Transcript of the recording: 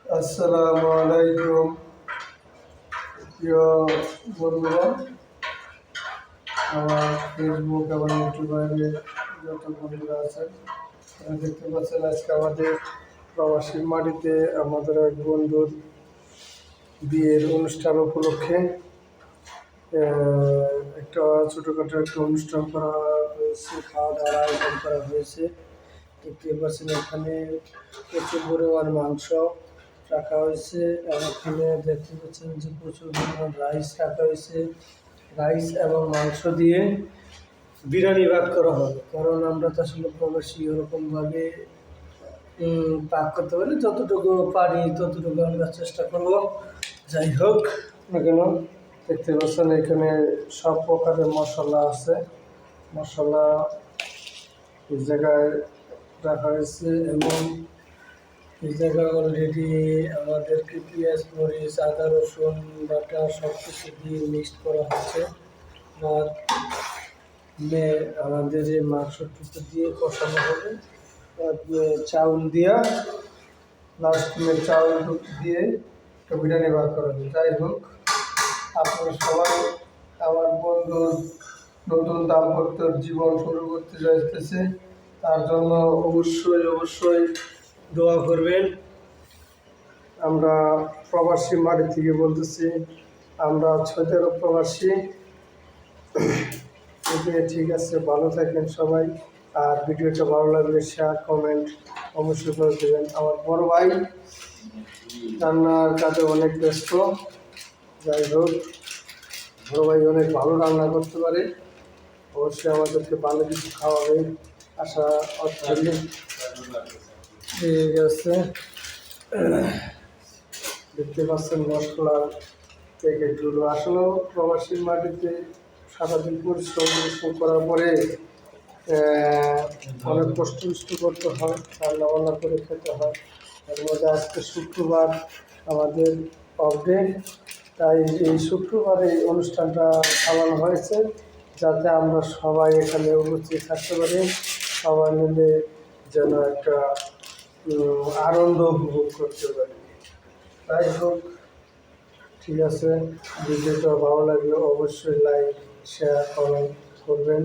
আসসালামু আলাইকুম প্রিয় বন্ধুগণ, আমার ফেসবুক এবং ইউটিউবে যত বন্ধুরা আছেন তারা দেখতে পাচ্ছেন আজকে আমাদের প্রবাসীর মাটিতে আমাদের এক বন্ধুর বিয়ের অনুষ্ঠান উপলক্ষে একটা ছোটোখাটো একটা অনুষ্ঠান করা হয়েছে, খাওয়া দাওয়ার আয়োজন করা হয়েছে। দেখতে পাচ্ছেন এখানে প্রচুর পরিমাণ মাংস রাখা হয়েছে, আর এখানে দেখতে পাচ্ছেন যে প্রচুর পরিমাণ রাইস রাখা হয়েছে। রাইস এবং মাংস দিয়ে বিরিয়ানি ভাত করা হবে, কারণ আমরা তো আসলে প্রবাসী ওরকমভাবে পাক করতে পারি, যতটুকু পারি ততটুকু আমরা চেষ্টা করব। যাই হোক না কেন, দেখতে পাচ্ছেন এখানে সব প্রকারের মশলা আছে, মশলা এই জায়গায় রাখা হয়েছে এবং এই জায়গায় অলরেডি আমাদেরকে পেঁয়াজ মরিচ আদা রসুন বাটা সব কিছু দিয়ে মিক্সড করা হচ্ছে। আর আমাদের এই মাংসটুকু দিয়ে কষানো হবে, চাউল দিয়া লাস্ট চাউল দিয়ে বিরিয়ানি বার করা হবে। যাই হোক, আপনারা সবাই আমার বন্ধুর নতুন দাম্পত্য জীবন শুরু করতে যাইতেছে, তার জন্য অবশ্যই দোয়া করবেন। আমরা প্রবাসী মাটি থেকে বলতেছি, আমরা 6 প্রবাসী। ঠিক আছে, ভালো থাকেন সবাই। আর ভিডিওটা ভালো লাগলে শেয়ার কমেন্ট অবশ্যই করে দেবেন। আমার বড় ভাই রান্নার কাজে অনেক ব্যস্ত। যাই হোক, বড় ভাই অনেক ভালো রান্না করতে পারে, অবশ্যই আমাদেরকে ভালো কিছু খাওয়াবে আশা করছি। ঠিক আছে, দেখতে পাচ্ছেন মশলার প্যাকেটগুলো। আসলেও প্রবাসীর মাটিতে সারাদিন পরিশ্রম করার পরে অনেক কষ্ট করতে হয়, রান্নাবান্না করে খেতে হয়। এর মধ্যে আজকে শুক্রবার আমাদের অফ ডে, তাই এই শুক্রবার এই অনুষ্ঠানটা চালানো হয়েছে যাতে আমরা সবাই এখানে উপস্থিত থাকতে পারি, সবাই মিলে যেন একটা আনন্দ উপভোগ করতে পারি। তাই হোক, ঠিক আছে, ভিডিওটা ভালো লাগলে অবশ্যই লাইক শেয়ার কমেন্ট করবেন।